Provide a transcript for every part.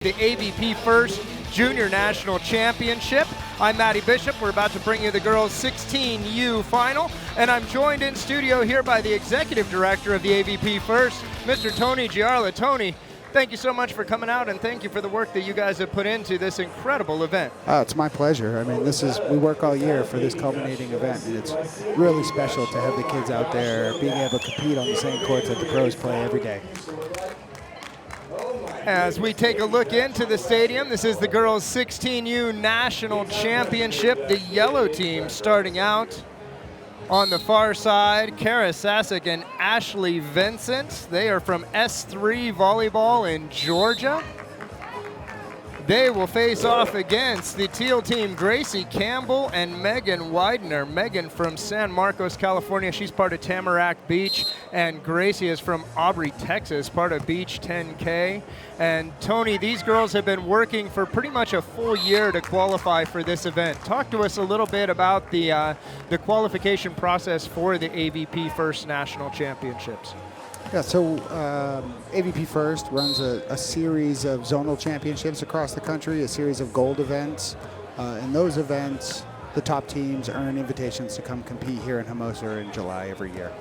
The AVPFirst Junior National Championship. I'm Matty Bishop. We're about to bring you the girls 16U final, and I'm joined in studio here by the executive director of the AVPFirst, Mr. Tony Giarla. Tony, thank you so much for coming out, and thank you for the work that you guys have put into this incredible event. Oh, it's my pleasure. I mean, we work all year for this culminating event, and it's really special to have the kids out there being able to compete on the same courts that the pros play every day. As we take a look into the stadium, this is the girls 16U National Championship. The yellow team starting out on the far side, Kara Sassack and Ashley Vincent. They are from S3 Volleyball in Georgia. They will face off against the teal team, Gracie, Campbell, and Megan Widener. Megan from San Marcos, California. She's part of Tamarack Beach, and Gracie is from Aubrey, Texas, part of Beach 10K. And Tony, these girls have been working for pretty much a full year to qualify for this event. Talk to us a little bit about the qualification process for the AVPFirst National Championships. Yeah, so AVPFirst runs a series of zonal championships across the country, a series of gold events. In those events, the top teams earn invitations to come compete here in Hermosa in July every year.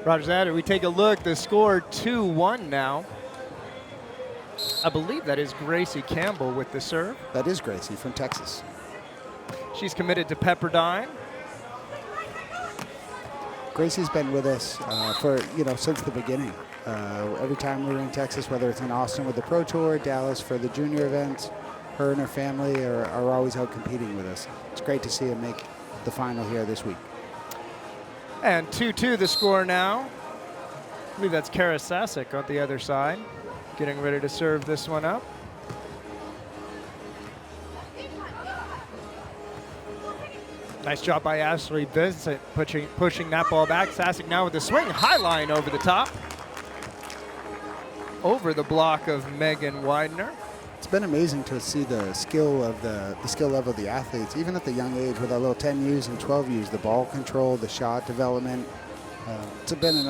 Roger that. We take a look. The score 2-1 now. I believe that is Gracie Campbell with the serve. That is Gracie from Texas. She's committed to Pepperdine. Gracie's been with us since the beginning. Every time we were in Texas, whether it's in Austin with the Pro Tour, Dallas for the junior events, her and her family are always out competing with us. It's great to see her make the final here this week. And 2-2 the score now. I believe that's Kara Sassack on the other side, getting ready to serve this one up. Nice job by Ashley Vincent pushing that ball back. Sassack now with the swing, high line over the top. Over the block of Megan Widener. It's been amazing to see the skill level of the athletes, even at the young age with our little 10Us and 12Us, the ball control, the shot development. It's been an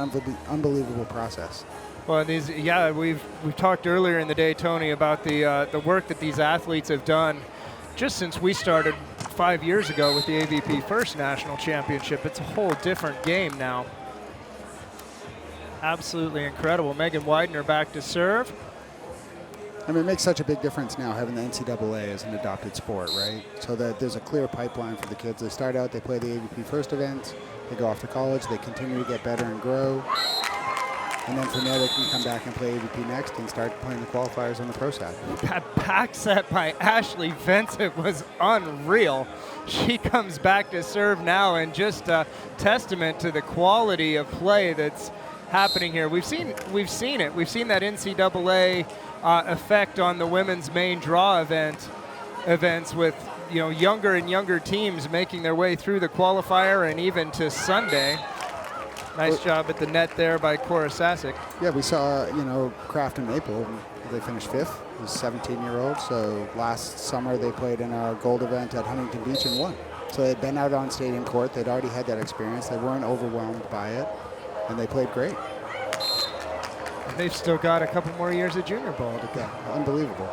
unbelievable process. Well, we've talked earlier in the day, Tony, about the work that these athletes have done just since we started 5 years ago with the AVPFirst National Championship. It's a whole different game now. Absolutely incredible. Megan Widener back to serve. I mean, it makes such a big difference now having the NCAA as an adopted sport, right? So that there's a clear pipeline for the kids. They start out, they play the AVPFirst events, they go off to college, they continue to get better and grow. And then from there, they can come back and play AVP next and start playing the qualifiers on the pro side. That back set by Ashley Vincent was unreal. She comes back to serve now, and just a testament to the quality of play that's happening here. We've seen it. We've seen that NCAA effect on the women's main draw events with younger and younger teams making their way through the qualifier and even to Sunday. Nice job at the net there by Cora Sassack. Yeah, we saw, Kraft and Maple. They finished 5th. It was 17-year-old. So last summer they played in our gold event at Huntington Beach and won. So they'd been out on stadium court. They'd already had that experience. They weren't overwhelmed by it, and they played great. And they've still got a couple more years of junior ball to go. Yeah, unbelievable.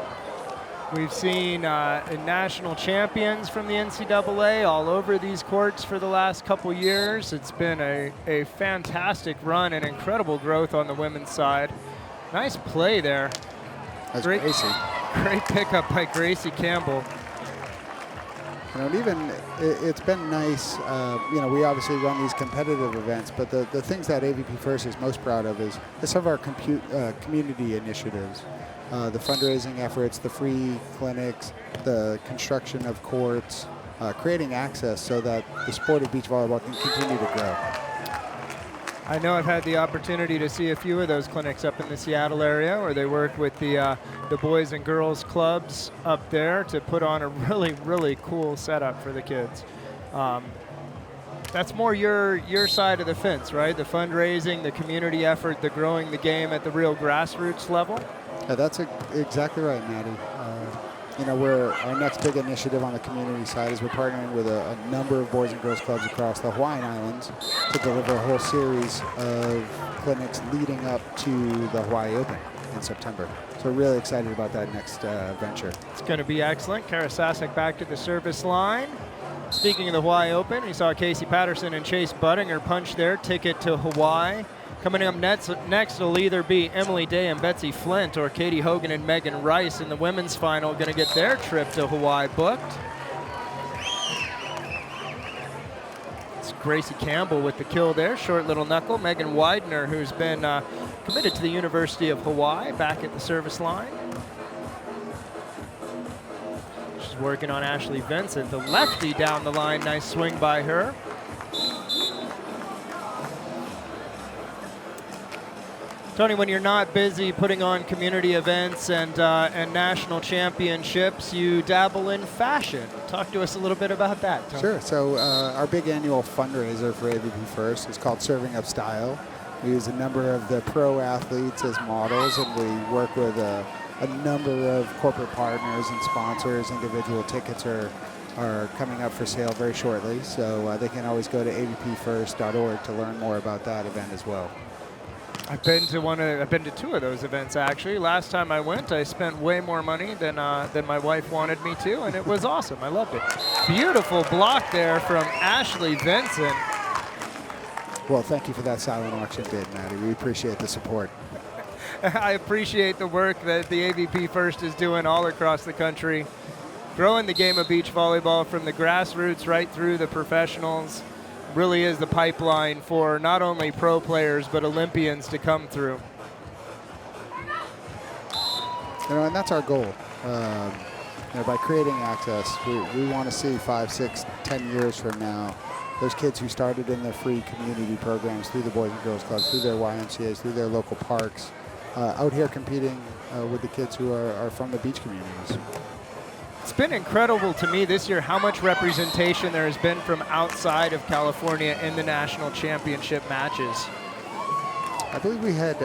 We've seen national champions from the NCAA all over these courts for the last couple years. It's been a fantastic run and incredible growth on the women's side. Nice play there. That's Gracie. Great pickup by Gracie Campbell. And even it's been nice. We obviously run these competitive events, but the things that AVPFirst is most proud of is some of our community initiatives. The fundraising efforts, the free clinics, the construction of courts, creating access so that the sport of beach volleyball can continue to grow. I know I've had the opportunity to see a few of those clinics up in the Seattle area where they work with the boys and girls clubs up there to put on a really, really cool setup for the kids. That's more your side of the fence, right? The fundraising, the community effort, the growing the game at the real grassroots level. Yeah, that's exactly right, Matty. you know, our next big initiative on the community side is we're partnering with a number of boys and girls clubs across the Hawaiian Islands to deliver a whole series of clinics leading up to the Hawaii Open in September. So we're really excited about that next venture. It's going to be excellent. Kara Sassack back to the service line. Speaking of the Hawaii Open, we saw Casey Patterson and Chase Buttinger punch their ticket to Hawaii. Coming up next will either be Emily Day and Betsy Flint or Katie Hogan and Megan Rice in the women's final, going to get their trip to Hawaii booked. It's Gracie Campbell with the kill there, short little knuckle. Megan Widener, who's been committed to the University of Hawaii, back at the service line. She's working on Ashley Vincent, the lefty down the line. Nice swing by her. Tony, when you're not busy putting on community events and national championships, you dabble in fashion. Talk to us a little bit about that, Tony. Sure. So our big annual fundraiser for AVPFirst is called Serving Up Style. We use a number of the pro athletes as models, and we work with a number of corporate partners and sponsors. Individual tickets are coming up for sale very shortly, so they can always go to avpfirst.org to learn more about that event as well. I've been to two of those events actually. Last time I went, I spent way more money than my wife wanted me to, and it was awesome. I loved it. Beautiful block there from Ashley Vincent. Well, thank you for that silent auction bid, Maddie. We appreciate the support. I appreciate the work that the AVPFirst is doing all across the country, growing the game of beach volleyball from the grassroots right through the professionals. Really is the pipeline for not only pro players but Olympians to come through. You know, and that's our goal. You know, by creating access, we want to see 5, 6, 10 years from now, those kids who started in the free community programs through the Boys and Girls Clubs, through their YMCAs, through their local parks, out here competing with the kids who are from the beach communities. It's been incredible to me this year how much representation there has been from outside of California in the national championship matches. I believe we had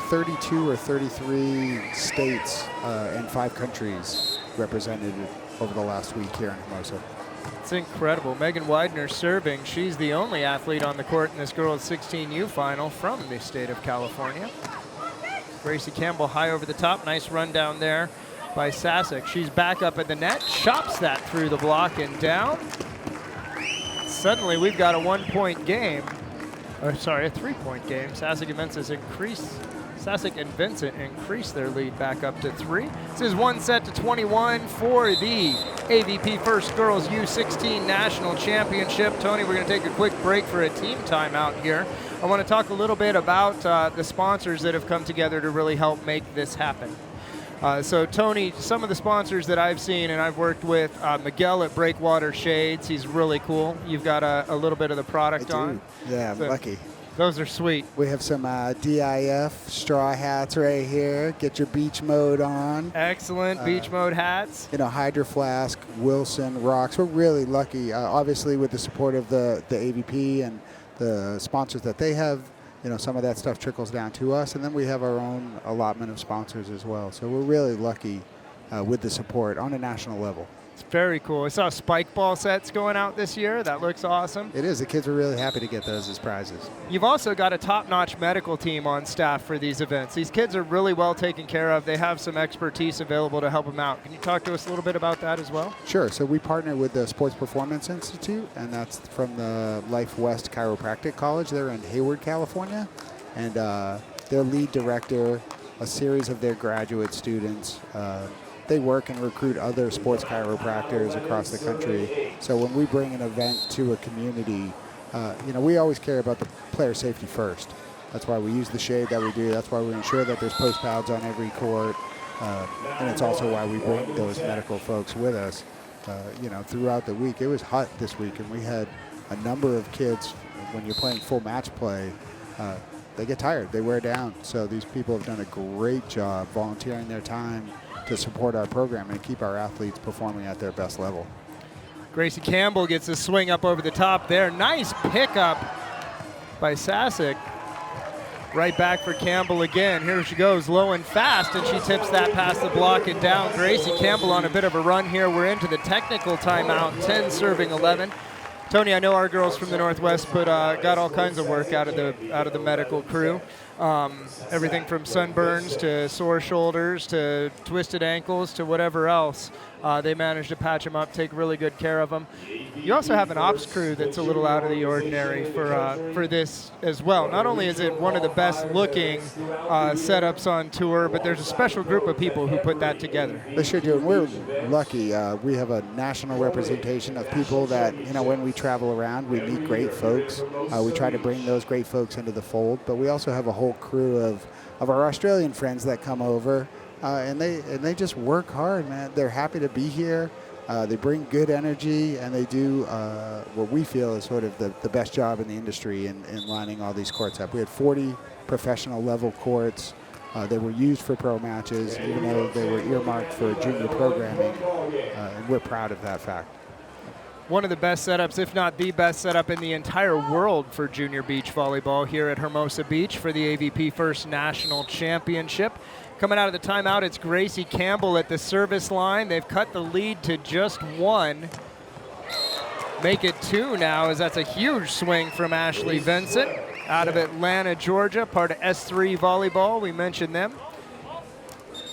32 or 33 states and 5 countries represented over the last week here in Hermosa. It's incredible. Megan Widener serving. She's the only athlete on the court in this girls 16U final from the state of California. Gracie Campbell high over the top. Nice run down there by Sassack. She's back up at the net, chops that through the block and down. Suddenly we've got a 1-point game. Or sorry, a 3-point game. Sassack and Vincent increase their lead back up to 3. This is 1-21 for the AVPFirst Girls U16 National Championship. Tony, we're going to take a quick break for a team timeout here. I want to talk a little bit about the sponsors that have come together to really help make this happen. So Tony, some of the sponsors that I've seen and I've worked with, Miguel at Breakwater Shades, he's really cool. You've got a little bit of the product on. Yeah, I'm lucky. Those are sweet. We have some DIF straw hats right here. Get your beach mode on. Excellent beach mode hats. You know, Hydro Flask, Wilson, Rocks. We're really lucky, obviously with the support of the AVP and the sponsors that they have. You know, some of that stuff trickles down to us, and then we have our own allotment of sponsors as well. So we're really lucky with the support on a national level. It's very cool. I saw spike ball sets going out this year. That looks awesome. It is. The kids are really happy to get those as prizes. You've also got a top-notch medical team on staff for these events. These kids are really well taken care of. They have some expertise available to help them out. Can you talk to us a little bit about that as well? Sure. So we partner with the Sports Performance Institute, and that's from the Life West Chiropractic College. They're in Hayward, California. And their lead director, a series of their graduate students, they work and recruit other sports chiropractors across the country. So when we bring an event to a community, you know, we always care about the player safety first. That's why we use the shade that we do. That's why we ensure that there's post pads on every court. And it's also why we bring those medical folks with us. You know, throughout the week. It was hot this week, and we had a number of kids, when you're playing full match play, they get tired, they wear down. So these people have done a great job volunteering their time to support our program and keep our athletes performing at their best level. Gracie Campbell gets a swing up over the top there. Nice pickup by Sassack. Right back for Campbell again. Here she goes, low and fast, and she tips that past the block and down. Gracie Campbell on a bit of a run here. We're into the technical timeout, 10 serving 11. Tony, I know our girls from the Northwest got all kinds of work out of the medical crew. Everything from sunburns to sore shoulders to twisted ankles to whatever else. They managed to patch them up, take really good care of them. You also have an ops crew that's a little out of the ordinary for this as well. Not only is it one of the best looking setups on tour, but there's a special group of people who put that together. They sure do. We're lucky. We have a national representation of people that, when we travel around, we meet great folks. We try to bring those great folks into the fold, but we also have a whole crew of our Australian friends that come over, and they just work hard, man. They're happy to be here. They bring good energy, and they do what we feel is sort of the best job in the industry in lining all these courts up. We had 40 professional level courts. They were used for pro matches, even though they were earmarked for junior programming, and we're proud of that fact. One of the best setups, if not the best setup in the entire world for junior beach volleyball here at Hermosa Beach for the AVPFirst National Championship. Coming out of the timeout, it's Gracie Campbell at the service line. They've cut the lead to just 1. Make it 2 now, as that's a huge swing from Ashley Vincent out of Atlanta, Georgia, part of S3 Volleyball. We mentioned them.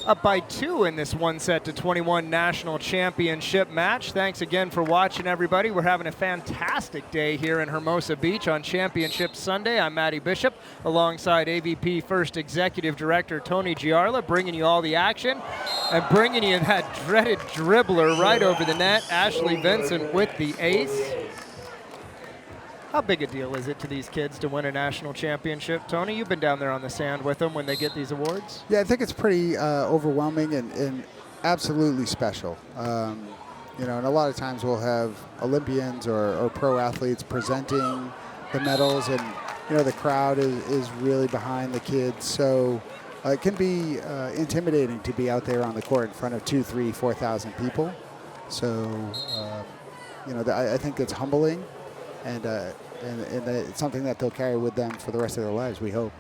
Up by 2 in this 1-set-to-21 national championship match. Thanks again for watching, everybody. We're having a fantastic day here in Hermosa Beach on Championship Sunday. I'm Matty Bishop, alongside AVPFirst Executive Director Tony Giarla, bringing you all the action and bringing you that dreaded dribbler right over the net. Ashley Vincent with the ace. How big a deal is it to these kids to win a national championship? Tony, you've been down there on the sand with them when they get these awards. Yeah, I think it's pretty overwhelming and absolutely special. And a lot of times we'll have Olympians or pro athletes presenting the medals, and, the crowd is really behind the kids. So it can be intimidating to be out there on the court in front of 2,000, 3,000, 4,000 people. So, I think it's humbling. And it's something that they'll carry with them for the rest of their lives, we hope.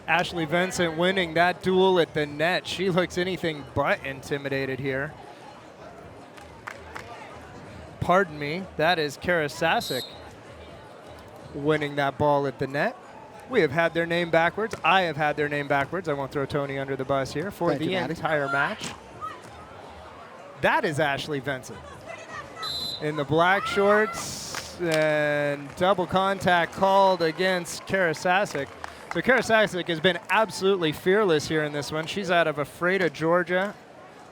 Ashley Vincent winning that duel at the net. She looks anything but intimidated here. Pardon me, that is Kara Sassack winning that ball at the net. We have had their name backwards. I have had their name backwards. I won't throw Tony under the bus here for the entire match. That is Ashley Vincent in the black shorts. And double contact called against Kara Sassack. So Kara Sassack has been absolutely fearless here in this one. She's out of Ephrata, Georgia.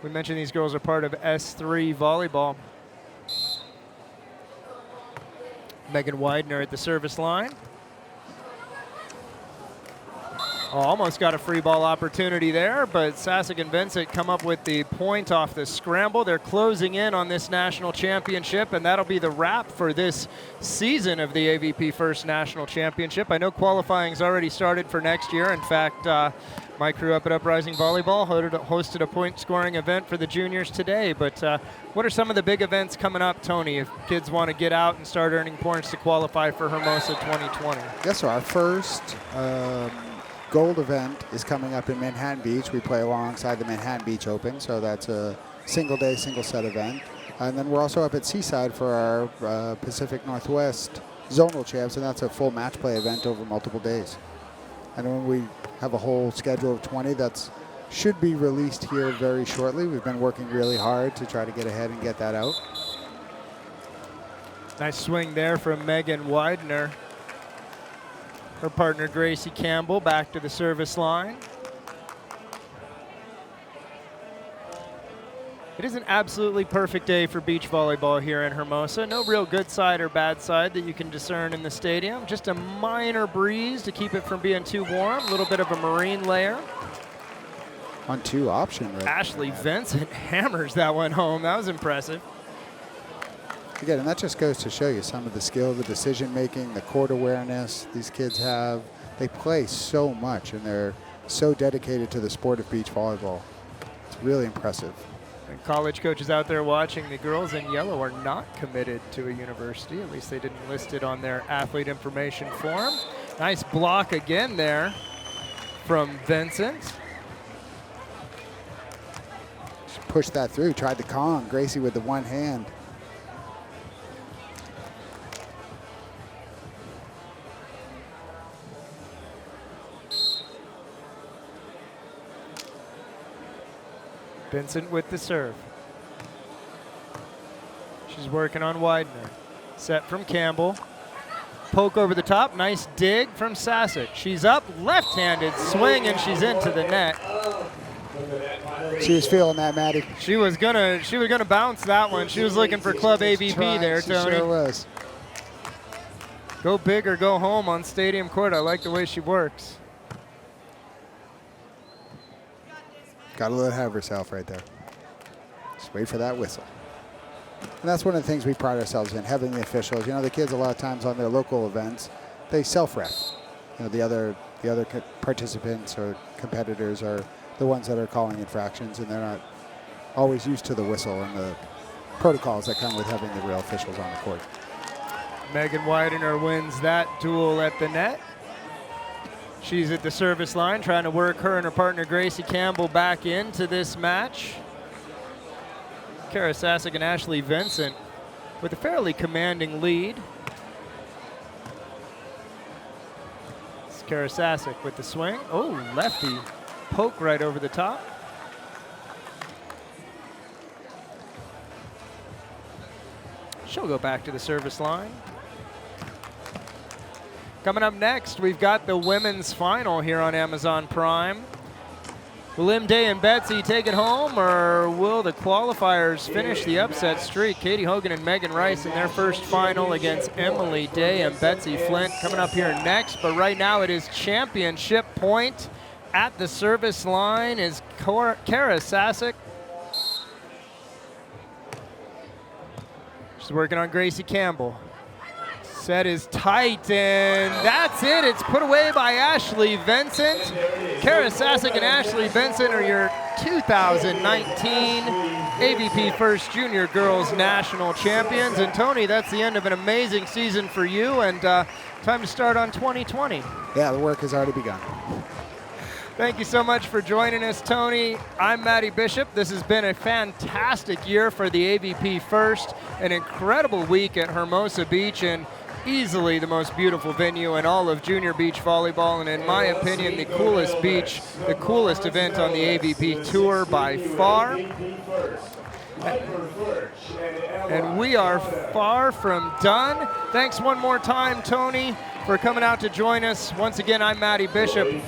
We mentioned these girls are part of S3 Volleyball. Megan Widener at the service line. Almost got a free ball opportunity there, but Sassack and Vincent come up with the point off the scramble. They're closing in on this national championship, and that'll be the wrap for this season of the AVPFirst National Championship. I know qualifying's already started for next year. In fact, my crew up at Uprising Volleyball hosted a point-scoring event for the juniors today. But what are some of the big events coming up, Tony, if kids want to get out and start earning points to qualify for Hermosa 2020? Yes, so our first gold event is coming up in Manhattan Beach. We play alongside the Manhattan Beach Open, so that's a single-day, single-set event. And then we're also up at Seaside for our Pacific Northwest Zonal Champs, and that's a full match play event over multiple days. And when we have a whole schedule of 20 that should be released here very shortly. We've been working really hard to try to get ahead and get that out. Nice swing there from Megan Widener. Her partner Gracie Campbell back to the service line. It is an absolutely perfect day for beach volleyball here in Hermosa. No real good side or bad side that you can discern in the stadium. Just a minor breeze to keep it from being too warm. A little bit of a marine layer. On two option. Right? Ashley Vincent hammers that one home. That was impressive. Again, and that just goes to show you some of the skill, the decision making, the court awareness these kids have. They play so much and they're so dedicated to the sport of beach volleyball. It's really impressive. And college coaches out there watching, the girls in yellow are not committed to a university. At least they didn't list it on their athlete information form. Nice block again there from Vincent. Just pushed that through, tried to Kong. Gracie with the one hand. Vincent with the serve. She's working on Widener. Set from Campbell. Poke over the top. Nice dig from Sassack. She's up, left-handed swing, and she's into the net. She was feeling that, Maddie. She was gonna bounce that one. She was looking for Club AVP there, Tony. She sure was. Go big or go home on Stadium Court. I like the way she works. Got a little ahead of herself right there. Just wait for that whistle. And that's one of the things we pride ourselves in, having the officials. You know, the kids a lot of times on their local events, they self-ref. You know, the other participants or competitors are the ones that are calling infractions, and they're not always used to the whistle and the protocols that come with having the real officials on the court. Megan Widener wins that duel at the net. She's at the service line trying to work her and her partner Gracie Campbell back into this match. Kara Sassack and Ashley Vincent with a fairly commanding lead. It's Kara Sassack with the swing. Oh, lefty poke right over the top. She'll go back to the service line. Coming up next, we've got the women's final here on Amazon Prime. Will Day and Betsy take it home, or will the qualifiers finish the upset streak? Katie Hogan and Megan Rice in their first final against Emily Day and Betsy Flint coming up here next. But right now it is championship point. At the service line is Kara Sassack. She's working on Gracie Campbell. Set is tight, and that's it. It's put away by Ashley Vincent. Kara Sassack and Ashley Vincent are your 2019 AVPFirst Junior Girls National Champions. And Tony, that's the end of an amazing season for you, and time to start on 2020. Yeah, the work has already begun. Thank you so much for joining us, Tony. I'm Matty Bishop. This has been a fantastic year for the AVPFirst, an incredible week at Hermosa Beach, and easily the most beautiful venue in all of junior beach volleyball, and in my opinion, the coolest beach, the coolest event on the AVP Tour by far. And we are far from done. Thanks one more time, Tony, for coming out to join us. Once again, I'm Matty Bishop.